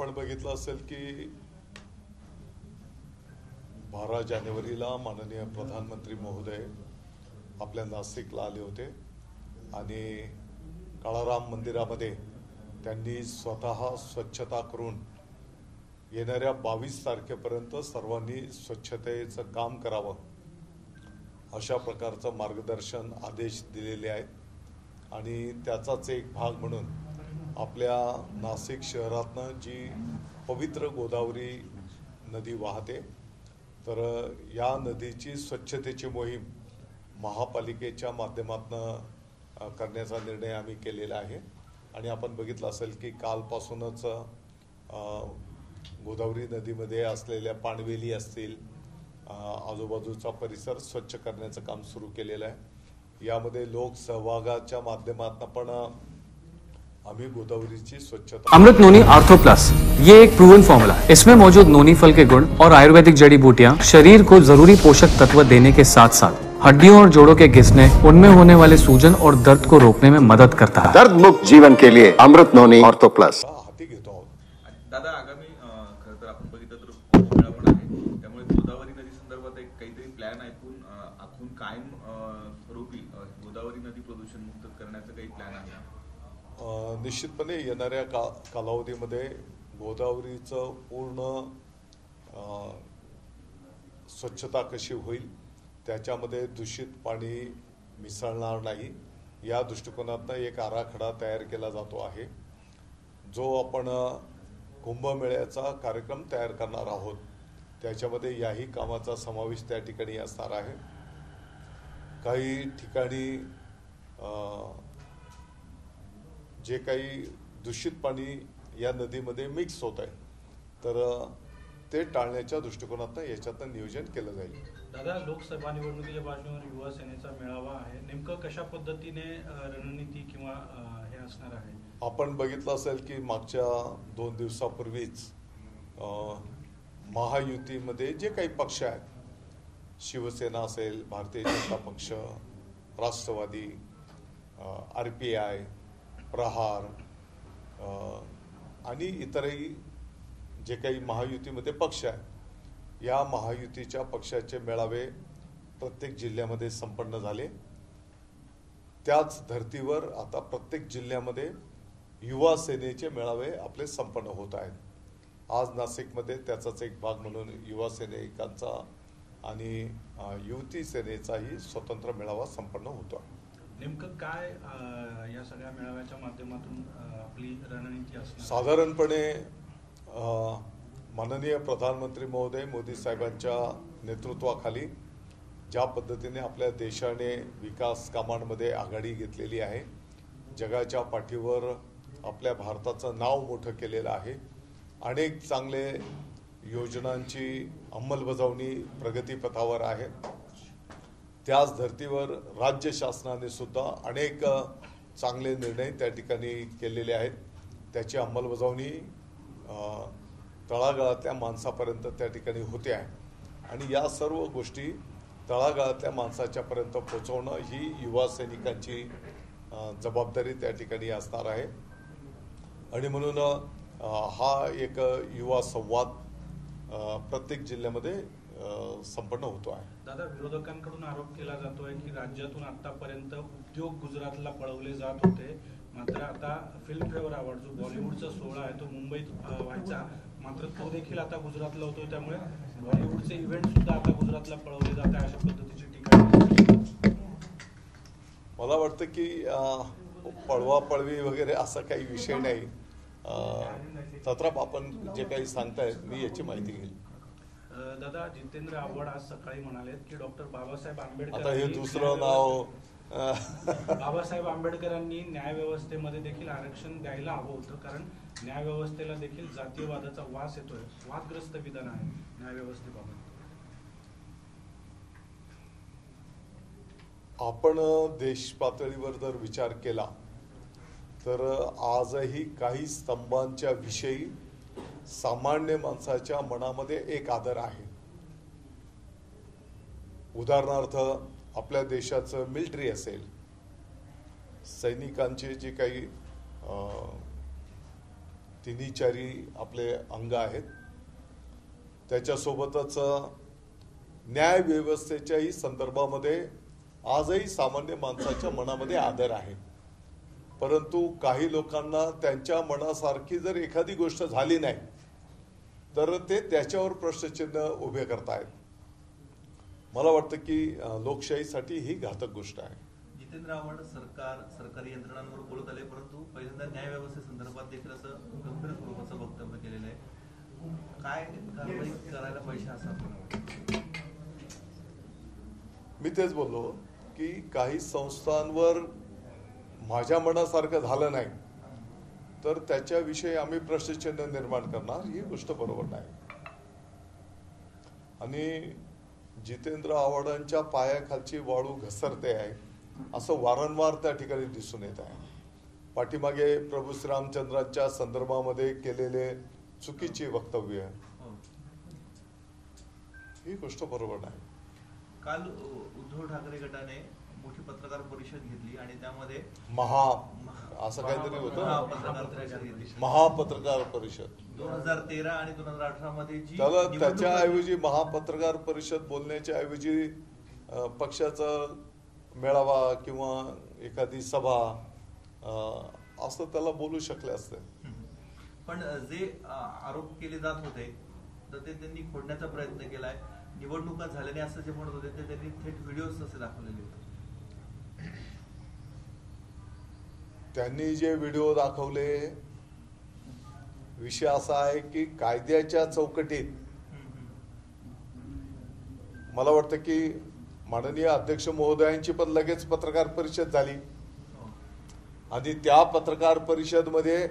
आपण बघितलं असेल की 12 जानेवारीला माननीय प्रधानमंत्री महोदय आपल्या नाशिकला आले होते आणि काळाराम मंदिरामध्ये त्यांनी स्वतः स्वच्छता करून येणाऱ्या 22 तारखेपर्यंत सर्वांनी स्वच्छतेचं काम करावं अशा प्रकारचं मार्गदर्शन आदेश दिलेले आहेत आणि त्याचाच एक भाग म्हणून आपल्या नाशिक शहरातनं जी पवित्र गोदावरी नदी वाहते तर या नदीची स्वच्छतेची मोहीम महापालिकेच्या माध्यमातून करण्याचा निर्णय आम्ही केलेला आहे आणि आपण बघितलं असेल की कालपासूनच गोदावरी नदीमध्ये असलेल्या पाणवेली असतील आजूबाजूचा परिसर स्वच्छ करण्याचं काम सुरू केलेलं आहे। यामध्ये लोक सहभागाच्या माध्यमातून पण अभी गोदावरी स्वच्छता। अमृत नोनी आर्थो प्लस ये एक प्रूवन फॉर्मूला है। इसमें मौजूद नोनी फल के गुण और आयुर्वेदिक जड़ी बूटियां शरीर को जरूरी पोषक तत्व देने के साथ साथ हड्डियों और जोड़ों के घिसने, उनमें होने वाले सूजन और दर्द को रोकने में मदद करता है। दर्द मुक्त जीवन के लिए अमृत नोनी आर्थो प्लस। हाती घेतो आहोत दादा, आगामी खरं तर आपण बघितलं तर कुंभमेळा पण आहे, त्यामुळे गोदावरी नदी संदर्भात एक काहीतरी प्लॅन आखून कायम स्वरूपी गोदावरी नदी प्रदूषण मुक्त करण्याचा काही प्लॅन आहे? निश्चितपणे येणाऱ्या कालावधीमध्ये गोदावरीचं पूर्ण स्वच्छता कशी होईल, त्याच्यामध्ये दूषित पाणी मिसळणार नाही या दृष्टिकोनातून एक आराखडा तयार केला जातो आहे, जो आपण कुंभमेळ्याचा कार्यक्रम तयार करणार आहोत। त्याच्यामध्ये याही कामाचा समावेश त्या ठिकाणी असणार आहे। काही ठिकाणी जे काही दूषित पाणी या नदीमध्ये मिक्स होत आहे तर ते टाळण्याच्या दृष्टिकोनातून याच्यातून नियोजन केलं जाईल। दादा, लोकसभा निवडणुकीच्या पार्श्वभूमीवर युवा सेनेचा मेळावा आहे, नेमकं कशा पद्धतीने रणनीती किंवा हे असणार आहे? आपण बघितलं असेल की मागच्या 2 दिवसापूर्वीच महायुतीमध्ये जे काही पक्ष आहेत, शिवसेना असेल, भारतीय जनता पक्ष, राष्ट्रवादी, RPI, प्रहार आणि इतरही जे काही महायुतीमध्ये पक्ष आहेत, या महायुतीच्या पक्षाचे मेळावे प्रत्येक जिल्ह्यामध्ये संपन्न झाले। त्याच धर्तीवर आता प्रत्येक जिल्ह्यामध्ये युवा सेनेचे मेळावे आपले संपन्न होत आहेत। आज नाशिकमध्ये त्याचाच एक भाग म्हणून युवा सैनिकांचा आणि युवती सेनेचाही स्वतंत्र मेळावा संपन्न होतो। नेमकं काय या सगळ्या मेळाव्याच्या माध्यमातून आपली रणनीती असणार? साधारणपणे माननीय प्रधानमंत्री महोदय मोदी साहेबांच्या नेतृत्वाखाली ज्या पद्धतीने आपल्या देशाने विकास कामांमध्ये आघाडी घेतलेली आहे, जगाच्या पाठीवर आपल्या भारताचं नाव मोठं केलेलं आहे, अनेक चांगले योजनांची अंमलबजावणी प्रगतीपथावर आहे। त्याच धर्तीवर राज्य शासनाने सुद्धा अनेक चांगले निर्णय त्या ठिकाणी केलेले आहेत, त्याची अंमलबजावणी तळागाळातल्या माणसापर्यंत त्या ठिकाणी होते आहे आणि या सर्व गोष्टी तळागाळातल्या माणसाच्या पर्यंत पोहोचवणं ही युवा सैनिकांची जबाबदारी त्या ठिकाणी असणार आहे आणि म्हणून हा एक युवा संवाद प्रत्येक जिल्ह्यामध्ये संपन्न होतो आहे। दादा, विरोधकांकडून आरोप केला जातोय की राज्यातून आतापर्यंत उद्योग गुजरातला पळवले जात होते, मात्र आता फिल्मफेअर अवॉर्ड जो बॉलिवूडचा सोहळा आहे तो मुंबईत व्हायचा, मात्र तो देखील आता गुजरातला होतोय, त्यामुळे बॉलिवूडचे इव्हेंट सुद्धा आता गुजरातला पळवले जात आहे, अशा पद्धतीची टीका। मला वाटतं की पळवापळवी वगैरे असा काही विषय नाही। तत्रप आपण जे काही सांगतायत मी याची माहिती घेईल। दादा, जितेंद्र आव्हाड आज सकाळी म्हणाले की डॉक्टर बाबासाहेब आंबेडकर, आता हे दुसरं नाव बाबासाहेब आंबेडकरांनी न्यायव्यवस्थेमध्ये देखील आरक्षण द्यायला हवं होतं, कारण न्यायव्यवस्थेला देखील जातीयवादाचा वास येतोय, वादग्रस्त विधान आहे न्यायव्यवस्थेबाबत। आपण देश पातळीवर जर विचार केला तर आजही काही स्तंभांच्या विषयी सामान्य माणसाच्या मनामध्ये एक आदर आहे। उदाहरणार्थ आपल्या देशाचं मिलिटरी असेल, सैनिकांचे जे काही तिन्ही चारी आपले अंग आहेत. त्याच्यासोबतच न्याय व्यवस्थेच्याही संदर्भामध्ये आजही सामान्य माणसाच्या मनामध्ये आदर आहे. परंतु काही लोकांना त्यांच्या मनासारखी जर एखादी गोष्ट झाली नाही तर ते त्याच्यावर प्रश्नचिन्ह उभे करतायत. मला वाटतं की लोकशाहीसाठी ही घातक गोष्ट आहे. जितेंद्र आव्हाड सरकारी यंत्रणांवर बोलत आले, परंतु पहिल्यांदा न्याय व्यवस्थेसंदर्भात देखील असं गंभीर स्वरूपाचं वक्तव्य केलेलं आहे. काय कारवाई करायला पाहिजे असं आपण वाटतं? मी तेच बोललो की काही संस्थांवर माझ्या मनासारखं झालं नाही तर त्याच्याविषयी आम्ही प्रश्नचिन्ह निर्माण करणार, ही गोष्ट बरोबर नाही. आणि जितेंद्र आव्हाडांच्या पायाखालची वाळू घसरते आहे असं वारंवार त्या ठिकाणी दिसून येत आहे. पाठीमागे प्रभू श्रीरामचंद्रांच्या संदर्भामध्ये केलेले चुकीची वक्तव्य, ही गोष्ट बरोबर नाही. काल उद्धव ठाकरे गटाने मोठी पत्रकार परिषद घेतली आणि त्यामध्ये असं काहीतरी होतं, पत्रकार परिषद घेतली. महापत्रकार परिषद 2013 आणि 2018 मध्ये जी त्याला निवडणूक त्याच्याऐवजी महापत्रकार परिषद बोलण्याच्या ऐवजी पक्षाचा मेळावा किंवा एखादी सभा असं त्याला बोलू शकले असते. पण जे आरोप केले जात होते तर ते त्यांनी खोडण्याचा प्रयत्न केलाय. निवडणुका झाल्या नाही असं जे म्हणत होते ते त्यांनी थेट व्हिडिओज असे दाखवलेले होते. त्यांनी जे व्हिडिओ दाखवले, विषय असा आहे की कायद्याच्या चौकटीत मला वाटतं की माननीय अध्यक्ष महोदयांची पण लगेच पत्रकार परिषद झाली आणि त्या पत्रकार परिषद मध्ये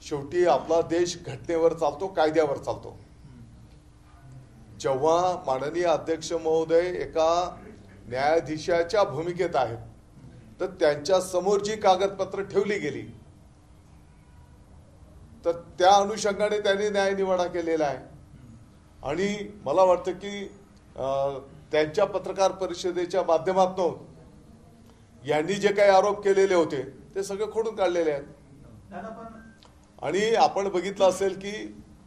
शेवटी आपला देश घटनेवर चालतो, कायद्यावर चालतो. जेव्हा माननीय अध्यक्ष महोदय एका न्यायाधीशाच्या भूमिकेत आहेत तर त्यांच्या समोर जी कागदपत्र ठेवली गेली तर त्या अनुषंगाने त्यांनी न्यायनिवाडा केलेला आहे. आणि मला वाटतं की त्यांच्या पत्रकार परिषदेच्या माध्यमातून यांनी जे काही आरोप केलेले होते ते सगळे खोडून काढलेले आहेत. आणि आपण बघितलं असेल की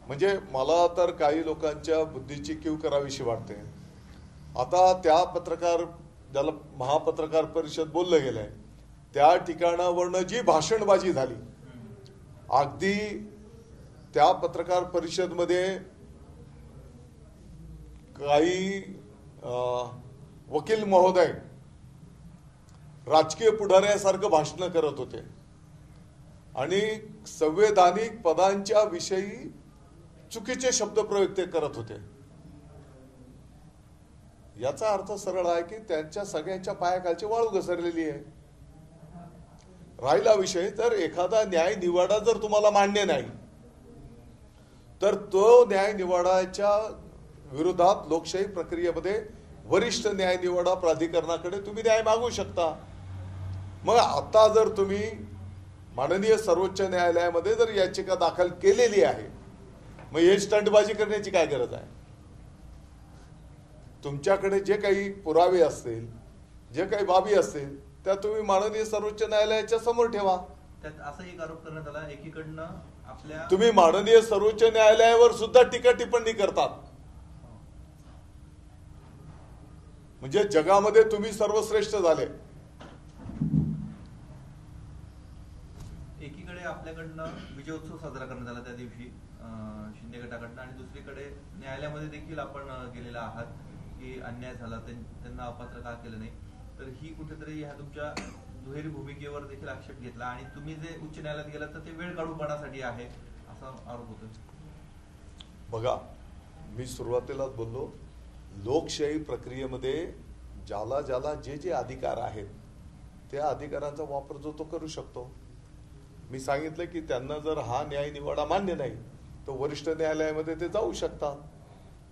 म्हणजे मला तर काही लोकांच्या बुद्धीची कीव करावीशी वाटते. आता त्या पत्रकार ज्याला महापत्रकार परिषद बोललं गेलंय त्या ठिकाणावरनं जी भाषणबाजी झाली, अगदी त्या पत्रकार परिषद मध्ये काही वकील महोदय राजकीय पुढाऱ्यासारखं भाषण करत होते आणि संवैधानिक पदांच्या विषयी चुकीचे शब्द प्रयोग ते करत होते. याचा अर्थ सरळ आहे की त्यांच्या सगळ्यांच्या पायाखालची वाळू घसरलेली आहे. राहिला विषय तर एखादा न्याय निवाडा जर तुम्हाला मान्य नाही तर तो न्याय निवाडाच्या विरोधात लोकशाही प्रक्रियेमध्ये वरिष्ठ न्याय निवाडा प्राधिकरणाकडे तुम्ही न्याय मागू शकता. मग आता जर तुम्ही माननीय सर्वोच्च न्यायालयामध्ये जर याचिका दाखल केलेली आहे मग हे स्टंटबाजी करण्याची काय गरज आहे? तुमच्याकडे जे काही पुरावे असतील, जे काही बाबी असतील त्या तुम्ही माननीय सर्वोच्च न्यायालयाच्या समोर ठेवा. त्यात असा एक आरोप करण्यात आला एकीकडनं आपल्या तुम्ही माननीय सर्वोच्च न्यायालयावर सुद्धा टीका टिप्पणी करतात. म्हणजे जगामध्ये तुम्ही सर्वश्रेष्ठ झाले. एकीकडे आपल्याकडनं विजयोत्सव साजरा करण्यात आला त्या दिवशी शिंदे गटाकडनं आणि दुसरीकडे न्यायालयामध्ये देखील आपण गेलेला आहात की अन्याय झाला, त्यांना अपात्र का केलं नाही. तर ही कुठेतरी ह्या तुमच्या दुहेरी भूमिकेवर देखील आक्षेप घेतला आणि तुम्ही जे उच्च न्यायालयात गेलात तर ते वेळ काढूपणासाठी आहे असा आरोप होतो. बघा, मी सुरुवातीलाच बोललो, लोकशाही प्रक्रियेमध्ये ज्याला ज्याला जे जे अधिकार आहेत त्या अधिकारांचा वापर जो तो करू शकतो. मी सांगितलं की त्यांना जर हा न्याय निवाडा मान्य नाही तर वरिष्ठ न्यायालयामध्ये ते जाऊ शकतात.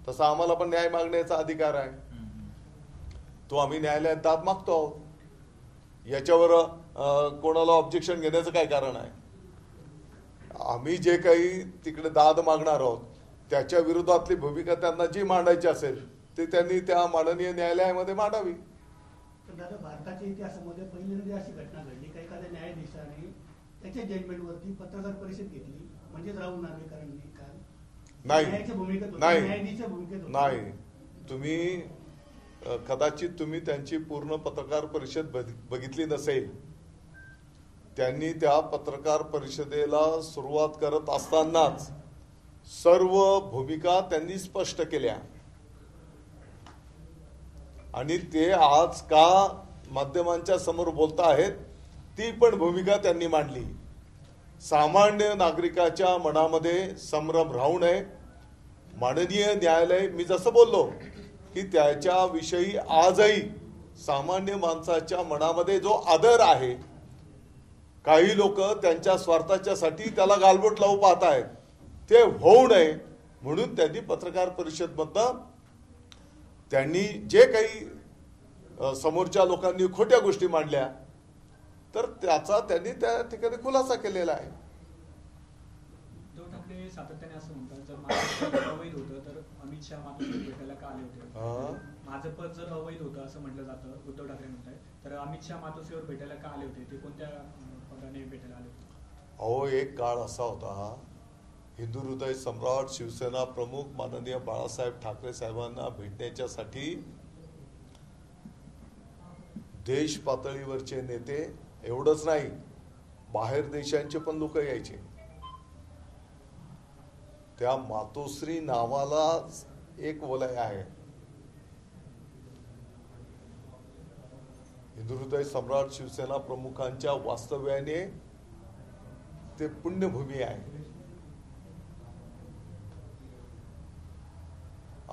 तसा आम्हाला पण न्याय मागण्याचा अधिकार आहे, तो आम्ही न्यायालयात दाद मागतो आहोत. याच्यावर कोणाला ऑब्जेक्शन घेण्याचं काय कारण आहे? आम्ही जे काही तिकडे दाद मागणार आहोत त्याच्या विरोधातली भूमिका त्यांना जी मांडायची असेल ते त्यांनी त्या माननीय न्यायालयामध्ये मांडावी. दादा, भारताच्या इतिहासामध्ये पहिल्यांदा अशी घटना घडली की एखाद्या न्यायाधीशाने त्याच्या जजमेंटवरती पत्रकार परिषद घेतली, म्हणजे राहुल नार्वेकरांनी काल नाही न्यायाच्या भूमिकेत होते, नाही न्यायाधीशाच्या भूमिकेत होते. नाही तुम्ही कदाचित तुम्ही त्यांची पूर्ण पत्रकार परिषद बघितली नसेल. त्यांनी त्या पत्रकार परिषदेला सुरुवात करत असतानाच सर्व भूमिका त्यांनी स्पष्ट केल्या आणि ते आज का माध्यमांच्या समोर बोलत आहेत ती पण भूमिका त्यांनी मांडली. सामान्य नागरिकाच्या मनामध्ये संभ्रम राहू नये. माननीय न्यायालय, मी जसं बोललो की त्याच्याविषयी आजही सामान्य माणसाच्या मनामध्ये जो आदर आहे, काही लोक त्यांच्या स्वार्थाच्यासाठी त्याला गालबोट लावू पाहत आहेत, ते होऊ नये म्हणून त्यांनी पत्रकार परिषदमधनं त्यांनी जे काही समोरच्या लोकांनी खोट्या गोष्टी मांडल्या तर त्याचा त्यांनी त्या ठिकाणी खुलासा केलेला आहे. उद्धव ठाकरे सातत्याने असं म्हणतात, जर माझं पद अवैध होतं तर अमित शहा मातोश्रीवर भेटायला का आले होते? माझं पद जर अवैध होतं असं म्हटलं जातं, उद्धव ठाकरे म्हणतात, तर अमित शहा मातोश्रीवर भेटायला का आले होते? ते कोणत्या पदाने भेटायला आले होते? अहो, एक काळ असा होता, हिंदू हृदय सम्राट शिवसेना प्रमुख माननीय बाळासाहेब ठाकरे साहेबांना भेटण्याच्यासाठी देश पातळीवरचे नेते, एवढंच नाही बाहेर देशांचे पण लोक यायचे. त्या मातोश्री नावाला एक वलय आहे. हिंदू हृदय सम्राट शिवसेना प्रमुखांच्या वास्तव्याने ते पुण्यभूमी आहे.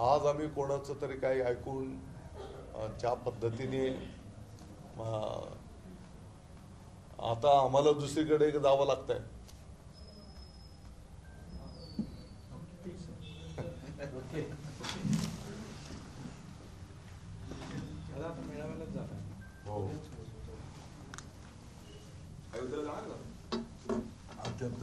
आज आम्ही कोणाचं तरी काही ऐकून ज्या पद्धतीने आता आम्हाला दुसरीकडे जावं लागतंय. हो, अयोध्येला जाणार का? अत्यंत